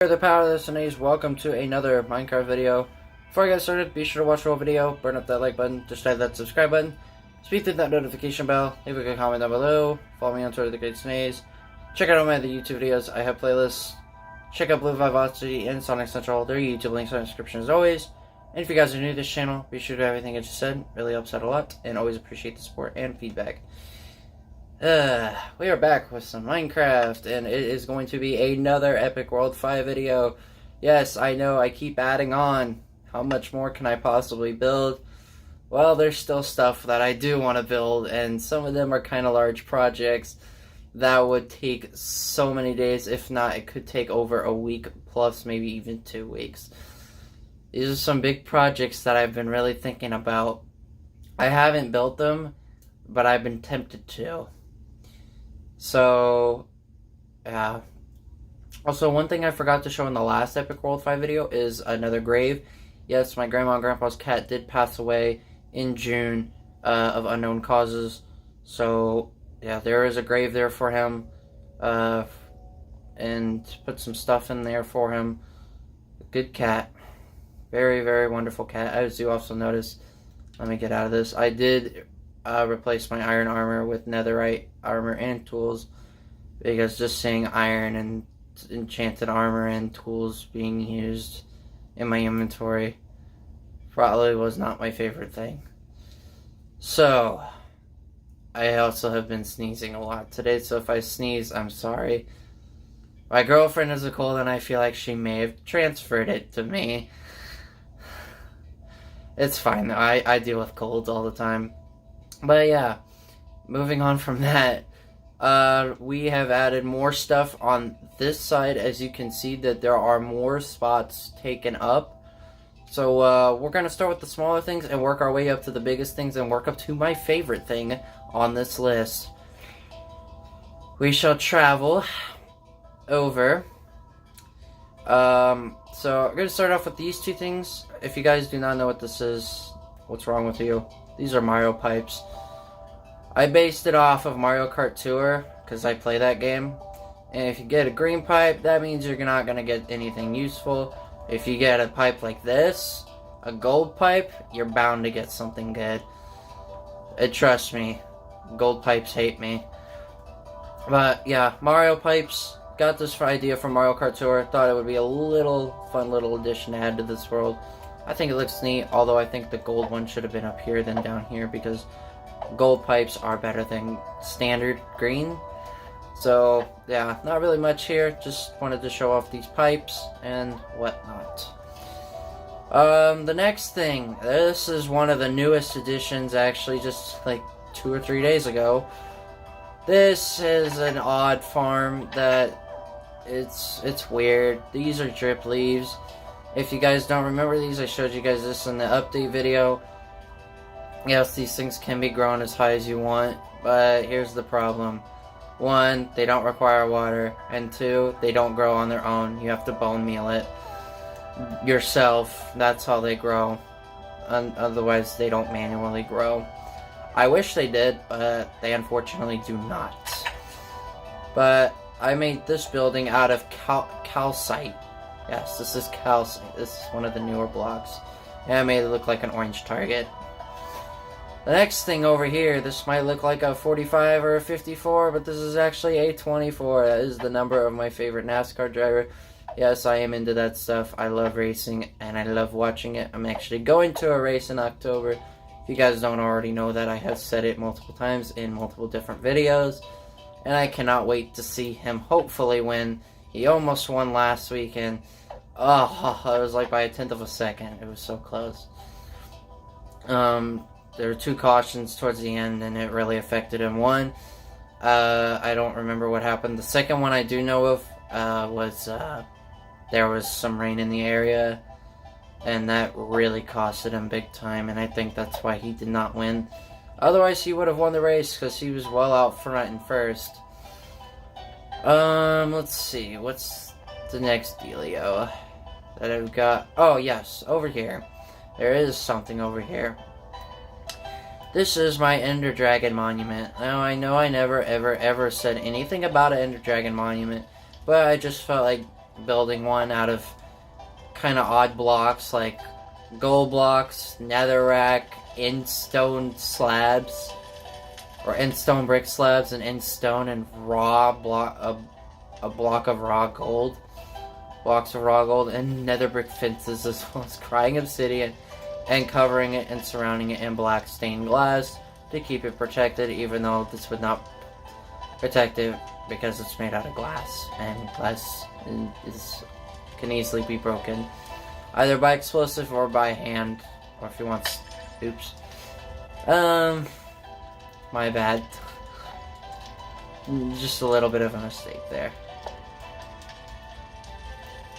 The power of listeners, welcome to another Minecraft video. Before I get started, be sure to watch the whole video, burn up that like button, just hit that subscribe button, speed through that notification bell, leave a good comment down below, follow me on Twitter, The Great Snays, check out all my other YouTube videos, I have playlists, check out Vivacity and Sonic Central, their YouTube links are in the description as always, and if you guys are new to this channel, be sure to do everything I just said, really helps out a lot, and always appreciate the support and feedback. We are back with some Minecraft, and it is going to be another Epic World 5 video. Yes, I know, I keep adding on. How much more can I possibly build? Well, there's still stuff that I do want to build, and some of them are kind of large projects that would take so many days. If not, it could take over a week, plus maybe even 2 weeks. These are some big projects that I've been really thinking about. I haven't built them, but I've been tempted to. So, yeah. Also, one thing I forgot to show in the last Epic World 5 video is another grave. Yes, my grandma and grandpa's cat did pass away in June of unknown causes. So, yeah, there is a grave there for him. And put some stuff in there for him. Good cat. Very, very wonderful cat. As you also notice, let me get out of this. I did replace my iron armor with netherite armor and tools, because just seeing iron and enchanted armor and tools being used in my inventory probably was not my favorite thing. So, I also have been sneezing a lot today, so if I sneeze, I'm sorry. My girlfriend has a cold and I feel like she may have transferred it to me. It's fine though, I deal with colds all the time. But yeah, moving on from that, we have added more stuff on this side. As you can see that there are more spots taken up. So we're going to start with the smaller things and work our way up to the biggest things and work up to my favorite thing on this list. We shall travel over. So I'm going to start off with these two things. If you guys do not know what this is, what's wrong with you? These are Mario pipes. I based it off of Mario Kart Tour, because I play that game. And if you get a green pipe, that means you're not going to get anything useful. If you get a pipe like this, a gold pipe, you're bound to get something good. Trust me, gold pipes hate me. But yeah, Mario pipes. Got this idea from Mario Kart Tour. Thought it would be a fun little addition to add to this world. I think it looks neat, although I think the gold one should have been up here than down here, because gold pipes are better than standard green. So, yeah, not really much here. Just wanted to show off these pipes and whatnot. The next thing. This is one of the newest additions, actually, just like 2 or 3 days ago. This is an odd farm that it's weird. These are drip leaves. If you guys don't remember these, I showed you guys this in the update video. Yes, these things can be grown as high as you want, but here's the problem. 1, they don't require water, and 2, they don't grow on their own. You have to bone meal it yourself. That's how they grow. Otherwise, they don't manually grow. I wish they did, but they unfortunately do not. But I made this building out of calcite. Yes, this is calcite. This is one of the newer blocks. And I made it look like an orange target. The next thing over here, this might look like a 45 or a 54, but this is actually a 24. That is the number of my favorite NASCAR driver. Yes, I am into that stuff. I love racing, and I love watching it. I'm actually going to a race in October. If you guys don't already know that, I have said it multiple times in multiple different videos. And I cannot wait to see him hopefully win. He almost won last weekend. Oh, it was like by a 1/10 of a second. It was so close. There were 2 cautions towards the end, and it really affected him. One, I don't remember what happened. The second one I do know of was there was some rain in the area, and that really costed him big time, and I think that's why he did not win. Otherwise, he would have won the race, because he was well out front and first. Let's see, what's the next dealio that I've got? Oh, yes, over here. There is something over here. This is my Ender Dragon monument. Now, I know I never, ever said anything about an Ender Dragon monument, but I just felt like building one out of kind of odd blocks like gold blocks, netherrack, in-stone slabs, or in-stone brick slabs, and in-stone and raw block, a block of raw gold, blocks of raw gold, and nether brick fences, as well as crying obsidian, and covering it and surrounding it in black stained glass to keep it protected, even though this would not protect it because it's made out of glass, and glass can easily be broken either by explosive or by hand, or if you want, oops, my bad, just a little bit of a mistake there.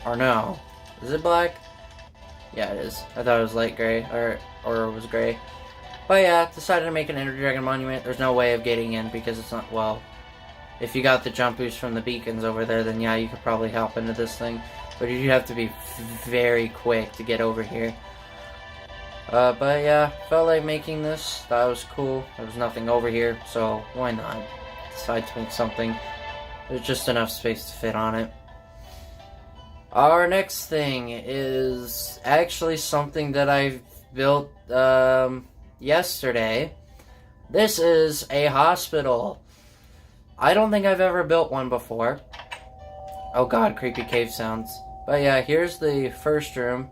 Or no, is it black? Yeah, it is. I thought it was light gray, or it was gray. But yeah, decided to make an Ender Dragon monument. There's no way of getting in because it's not, well, if you got the jump boost from the beacons over there, then yeah, you could probably hop into this thing. But you have to be very quick to get over here. But yeah, felt like making this. That was cool. There was nothing over here, so why not decide to make something. There's just enough space to fit on it. Our next thing is actually something that I built yesterday. This is a hospital. I don't think I've ever built one before. Oh god, creepy cave sounds. But yeah, here's the first room.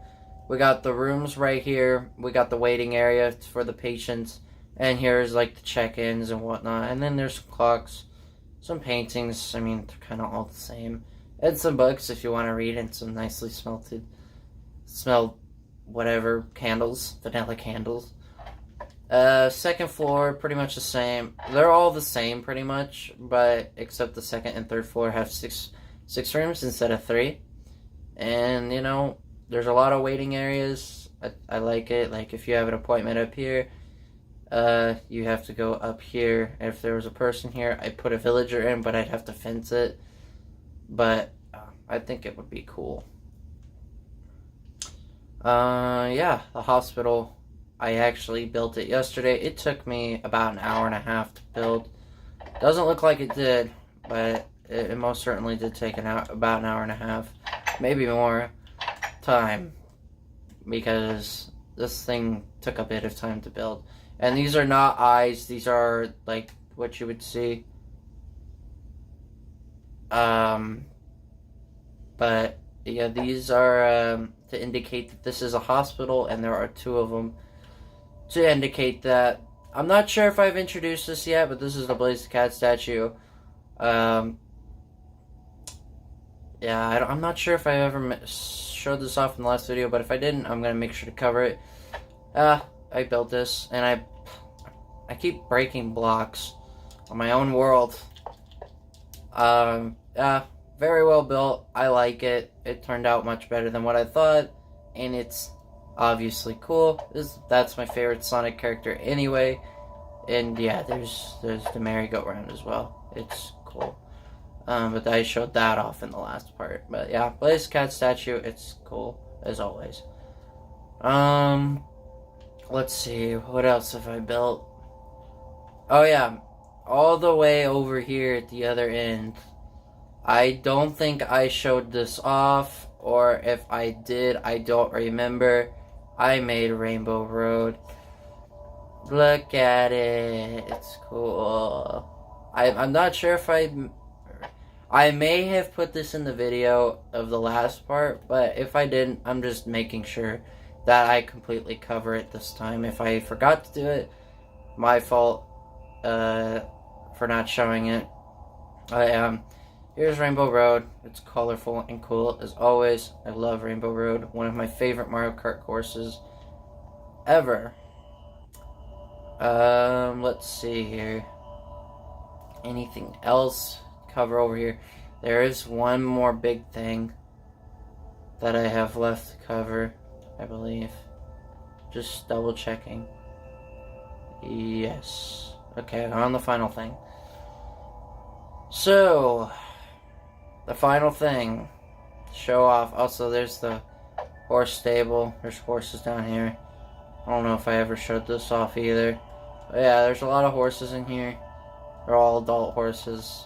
We got the rooms right here. We got the waiting area for the patients. And here's like the check-ins and whatnot. And then there's some clocks, some paintings. I mean, they're kind of all the same. And some books if you want to read, and some nicely smelled whatever candles, vanilla candles. Second floor, pretty much the same. They're all the same pretty much, but except the second and third floor have six rooms instead of 3. And you know, there's a lot of waiting areas. I like it. Like if you have an appointment up here, you have to go up here. If there was a person here, I'd put a villager in, but I'd have to fence it. But I think it would be cool. Yeah, the hospital. I actually built it yesterday. It took me about an hour and a half to build. Doesn't look like it did, but it most certainly did take about an hour and a half, maybe more time, because this thing took a bit of time to build. And these are not eyes. These are like what you would see. But yeah, these are to indicate that this is a hospital, and there are 2 of them to indicate that. I'm not sure if I've introduced this yet, but this is the Blaze the Cat statue. Yeah, I'm not sure if I ever showed this off in the last video, but if I didn't, I'm gonna make sure to cover it. I built this, and I keep breaking blocks on my own world. Yeah, very well built. I like it. It turned out much better than what I thought, and it's obviously cool. That's my favorite Sonic character anyway. And yeah, there's the merry-go-round as well. It's cool. But I showed that off in the last part. But yeah, Blaze Cat statue, it's cool as always. Let's see, what else have I built? Oh yeah, all the way over here at the other end. I don't think I showed this off, or if I did, I don't remember. I made Rainbow Road. Look at it. It's cool. I'm not sure if I may have put this in the video of the last part, but if I didn't, I'm just making sure that I completely cover it this time. If I forgot to do it, my fault for not showing it. Here's Rainbow Road. It's colorful and cool as always. I love Rainbow Road. One of my favorite Mario Kart courses ever. Let's see here. Anything else to cover over here? There is one more big thing that I have left to cover, I believe. Just double checking. Yes. Okay, on the final thing. So, the final thing, show off. Also, there's the horse stable. There's horses down here. I don't know if I ever showed this off either. But yeah, there's a lot of horses in here. They're all adult horses,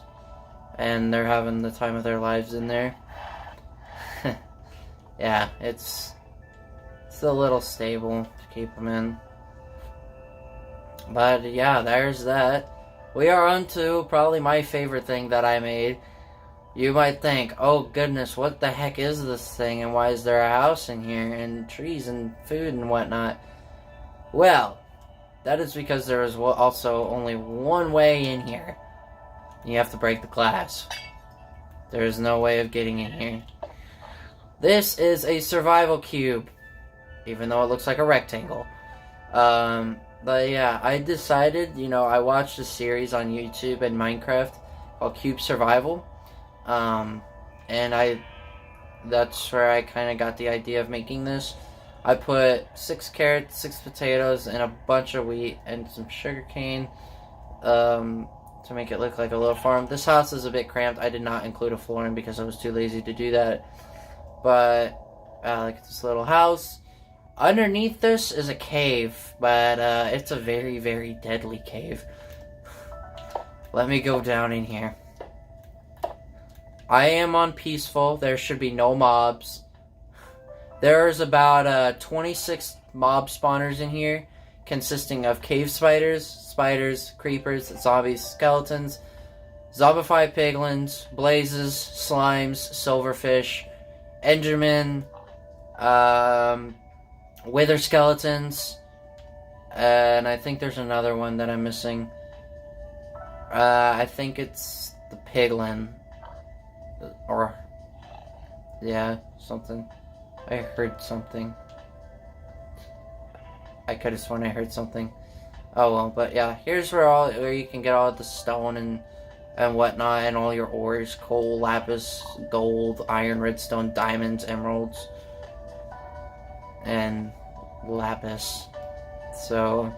and they're having the time of their lives in there. yeah, it's a little stable to keep them in. But yeah, there's that. We are on to probably my favorite thing that I made. You might think, oh goodness, what the heck is this thing, and why is there a house in here, and trees and food and whatnot? Well, that is because there is also only one way in here. You have to break the glass. There is no way of getting in here. This is a survival cube, even though it looks like a rectangle. But yeah, I decided, I watched a series on YouTube in Minecraft called Cube Survival. And that's where I kind of got the idea of making this. I put 6 carrots, 6 potatoes, and a bunch of wheat, and some sugar cane, to make it look like a little farm. This house is a bit cramped. I did not include a flooring because I was too lazy to do that. But, look at this little house. Underneath this is a cave, but, it's a very, very deadly cave. Let me go down in here. I am on peaceful. There should be no mobs. There's about 26 mob spawners in here, consisting of cave spiders, creepers, zombies, skeletons, zombified piglins, blazes, slimes, silverfish, endermen, wither skeletons, and I think there's another one that I'm missing. I think it's the piglin. Or, yeah, something. I heard something. I could have sworn I heard something. Oh well, but yeah, here's where you can get all the stone and whatnot, and all your ores: coal, lapis, gold, iron, redstone, diamonds, emeralds, and lapis. So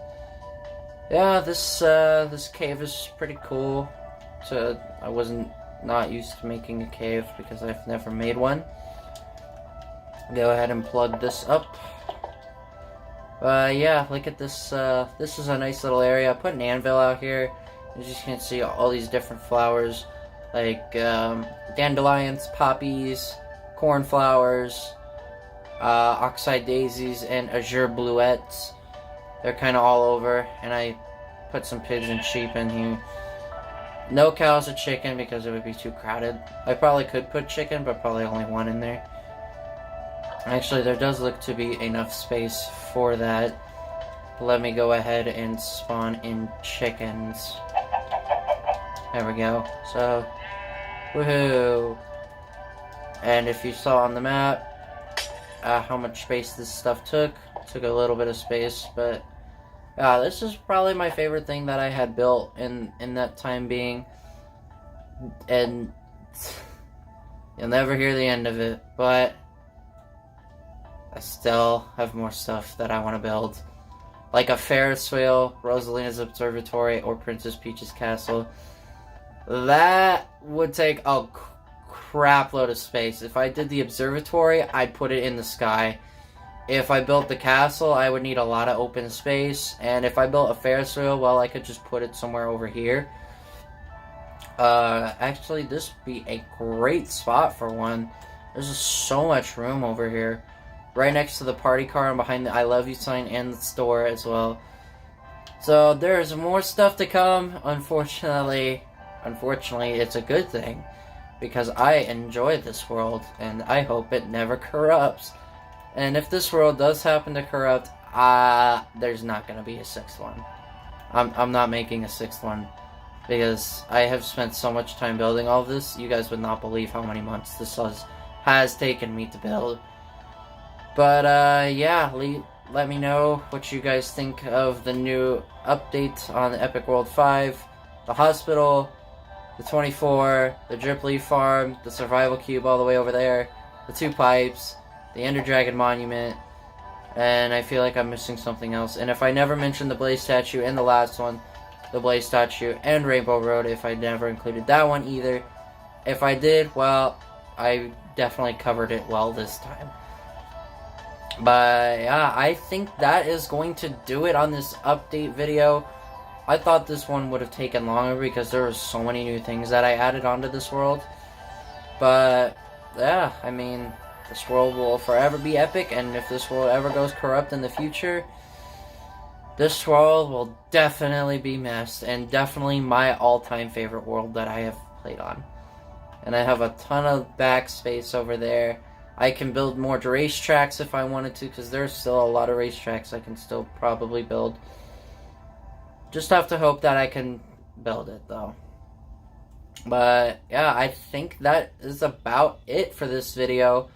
yeah, this cave is pretty cool. I wasn't not used to making a cave because I've never made one. Go ahead and plug this up. Yeah, look at this. This is a nice little area. I put an anvil out here. As you can see, all these different flowers, like dandelions, poppies, cornflowers, oxeye daisies, and azure bluettes. They're kind of all over, and I put some pigs and sheep in here. No cows or chicken because it would be too crowded. I probably could put chicken, but probably only one in there. Actually, there does look to be enough space for that. Let me go ahead and spawn in chickens. There we go. So, woohoo! And if you saw on the map how much space this stuff took a little bit of space, but this is probably my favorite thing that I had built in that time being, and you'll never hear the end of it, but I still have more stuff that I want to build, like a Ferris wheel, Rosalina's Observatory, or Princess Peach's Castle. That would take a crap load of space. If I did the observatory, I'd put it in the sky. If I built the castle, I would need a lot of open space. And if I built a Ferris wheel, well, I could just put it somewhere over here. Actually, this would be a great spot for one. There's just so much room over here. Right next to the party car and behind the I love you sign and the store as well. So there's more stuff to come. Unfortunately, it's a good thing, because I enjoy this world and I hope it never corrupts. And if this world does happen to corrupt, there's not going to be a 6th one. I'm not making a 6th one, because I have spent so much time building all of this. You guys would not believe how many months this has taken me to build. But yeah, let me know what you guys think of the new update on the Epic World 5, the hospital, the 24, the drip leaf farm, the survival cube all the way over there, the 2 pipes, the Ender Dragon Monument, and I feel like I'm missing something else. And if I never mentioned the Blaze Statue in the last one, the Blaze Statue and Rainbow Road, if I never included that one either. If I did, well, I definitely covered it well this time. But yeah, I think that is going to do it on this update video. I thought this one would have taken longer because there were so many new things that I added onto this world. But yeah, I mean, This world will forever be epic, and if this world ever goes corrupt in the future, this world will definitely be missed, and definitely my all-time favorite world that I have played on. And I have a ton of backspace over there. I can build more racetracks if I wanted to, because there's still a lot of racetracks I can still probably build. Just have to hope that I can build it, though. But, yeah, I think that is about it for this video.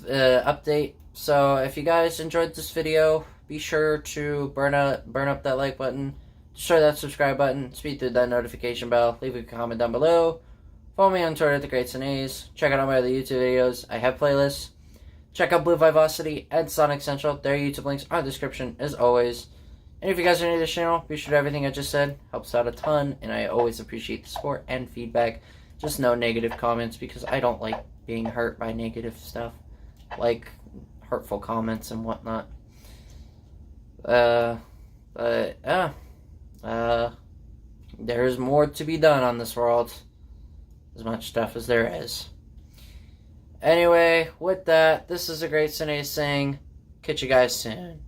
Update. So if you guys enjoyed this video, be sure to burn up that like button, destroy that subscribe button, speed through that notification bell, leave a comment down below, follow me on Twitter at the Greats and A's, check out all my other YouTube videos. I have playlists. Check out Blue Vivacity and Sonic Central. Their YouTube links are in the description as always. And if you guys are new to this channel, be sure to everything I just said helps out a ton, and I always appreciate the support and feedback. Just no negative comments, because I don't like being hurt by negative stuff, like hurtful comments and whatnot. But yeah, there's more to be done on this world, as much stuff as there is. Anyway, with that, this is a Great Sine saying, catch you guys soon.